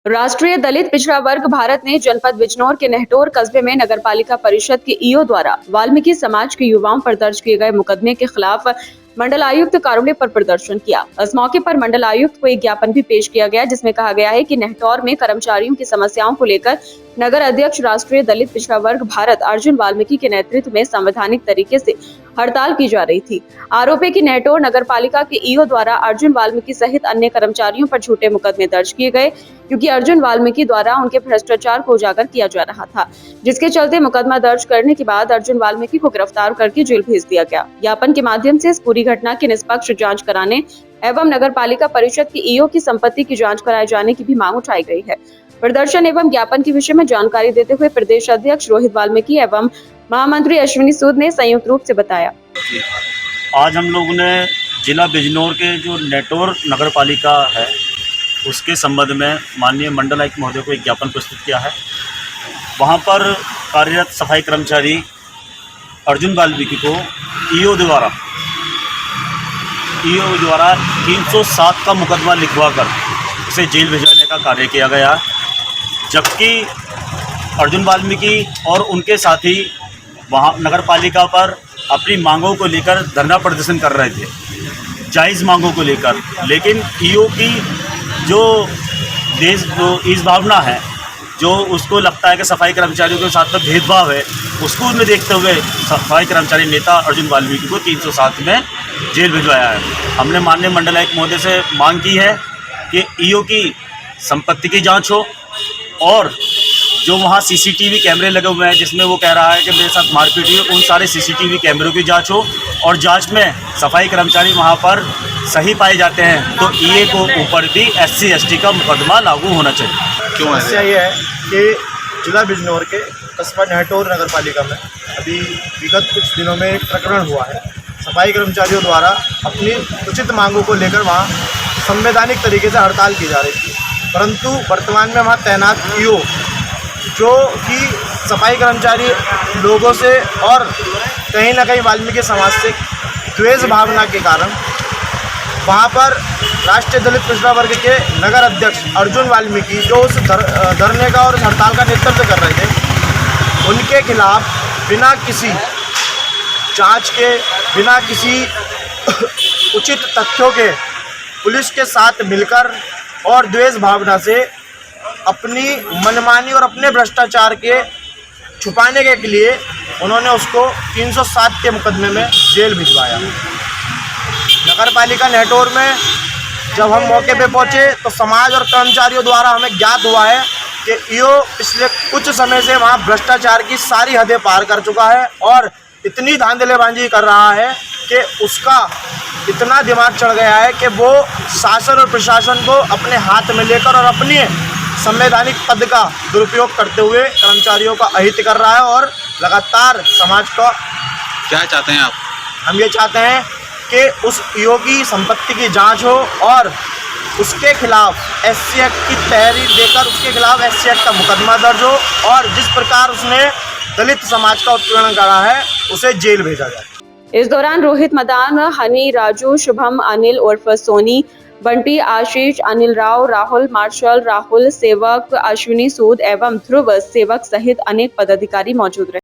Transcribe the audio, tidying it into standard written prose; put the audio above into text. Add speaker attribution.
Speaker 1: राष्ट्रीय दलित पिछड़ा वर्ग भारत ने जनपद बिजनौर के नेहटोर कस्बे में नगरपालिका परिषद के ईओ द्वारा वाल्मीकि समाज के युवाओं पर दर्ज किए गए मुकदमे के खिलाफ मंडल आयुक्त कारुण्य पर प्रदर्शन किया। इस मौके पर मंडल आयुक्त को एक ज्ञापन भी पेश किया गया, जिसमें कहा गया है कि नेहटौर में कर्मचारियों की समस्याओं को लेकर नगर अध्यक्ष राष्ट्रीय दलित पिछड़ा वर्ग भारत अर्जुन वाल्मीकि के नेतृत्व में संवैधानिक तरीके से हड़ताल की जा रही थी। आरोप है कि नेहटौर नगरपालिका के ईओ द्वारा अर्जुन वाल्मीकि सहित अन्य कर्मचारियों पर झूठे मुकदमे दर्ज किए गए, क्योंकि अर्जुन वाल्मीकि द्वारा उनके भ्रष्टाचार को उजागर किया जा रहा था, जिसके चलते मुकदमा दर्ज करने के बाद अर्जुन वाल्मीकि को गिरफ्तार करके जेल भेज दिया गया। ज्ञापन के माध्यम से इस पूरी घटना की निष्पक्ष जांच कराने एवं नगरपालिका परिषद की ईओ की संपत्ति की जांच कराए जाने की भी मांग उठाई गई है। प्रदर्शन एवं ज्ञापन के विषय में जानकारी देते हुए प्रदेश अध्यक्ष रोहित वाल्मीकि एवं महामंत्री अश्विनी सूद ने संयुक्त रूप से बताया।
Speaker 2: आज हम लोगों ने जिला बिजनौर के जो नेहटौर नगर पालिका है उसके संबंध में माननीय मंडल आयुक्त महोदय को एक ज्ञापन प्रस्तुत किया है। वहाँ पर कार्यरत सफाई कर्मचारी अर्जुन वाल्मीकि को ईओ द्वारा 307 का मुकदमा लिखवाकर उसे जेल भिजवाने का कार्य किया गया, जबकि अर्जुन वाल्मीकि और उनके साथी वहाँ नगर पालिका पर अपनी मांगों को लेकर धरना प्रदर्शन कर रहे थे, जायज़ मांगों को लेकर। लेकिन ईओ की जो इस भावना है, जो उसको लगता है कि सफाई कर्मचारियों के साथ में भेदभाव है, उसको में देखते हुए सफाई कर्मचारी नेता अर्जुन वाल्मीकि को 307 में जेल भिजवाया है। हमने माननीय मंडल आयुक्त महोदय से मांग की है कि ईओ की संपत्ति की जांच हो और जो वहाँ सीसीटीवी कैमरे लगे हुए हैं जिसमें वो कह रहा है कि मेरे साथ मारपीट हुई, उन सारे सीसीटीवी कैमरों की जांच हो और जांच में सफाई कर्मचारी वहाँ पर सही पाए जाते हैं तो ईए को ऊपर भी SC ST का मुकदमा लागू होना चाहिए।
Speaker 3: क्यों? समस्या ये है कि जिला बिजनौर के कस्बा नेहटौर नगर पालिका में अभी विगत कुछ दिनों में एक प्रकरण हुआ है। सफाई कर्मचारियों द्वारा अपनी उचित मांगों को लेकर वहाँ संवैधानिक तरीके से हड़ताल की जा रही थी, परंतु वर्तमान में वहाँ तैनात ईओ जो कि सफाई कर्मचारी लोगों से और कहीं ना कहीं वाल्मीकि समाज से द्वेष भावना के कारण वहाँ पर राष्ट्रीय दलित पिछड़ा वर्ग के नगर अध्यक्ष अर्जुन वाल्मीकि जो उस धरने का और उस हड़ताल का नेतृत्व कर रहे थे, उनके खिलाफ बिना किसी जांच के, बिना किसी उचित तथ्यों के पुलिस के साथ मिलकर और द्वेष भावना से अपनी मनमानी और अपने भ्रष्टाचार के छुपाने के लिए उन्होंने उसको 307 के मुकदमे में जेल भिजवाया। नगर पालिका नेहटौर में जब हम मौके पे पहुंचे तो समाज और कर्मचारियों द्वारा हमें ज्ञात हुआ है कि ईओ पिछले कुछ समय से वहां भ्रष्टाचार की सारी हदें पार कर चुका है और इतनी धांधलेबाजी कर रहा है कि उसका इतना दिमाग चढ़ गया है कि वो शासन और प्रशासन को अपने हाथ में लेकर और अपने संवैधानिक पद का दुरुपयोग करते हुए कर्मचारियों का अहित कर रहा है और लगातार समाज का।
Speaker 4: क्या चाहते हैं आप?
Speaker 3: हम ये चाहते हैं कि उस ईओ की संपत्ति की जांच हो और उसके खिलाफ SC एक्ट की तहरीर देकर उसके खिलाफ SC एक्ट का मुकदमा दर्ज हो और जिस प्रकार उसने दलित समाज का उत्पीड़न करा है उसे जेल भेजा जाए।
Speaker 1: इस दौरान रोहित मदान, हनी, राजू, शुभम, अनिल उर्फ सोनी, बंटी, आशीष, अनिल राव, राहुल, मार्शल, राहुल सेवक, अश्विनी सूद एवं ध्रुव सेवक सहित अनेक पदाधिकारी मौजूद रहे।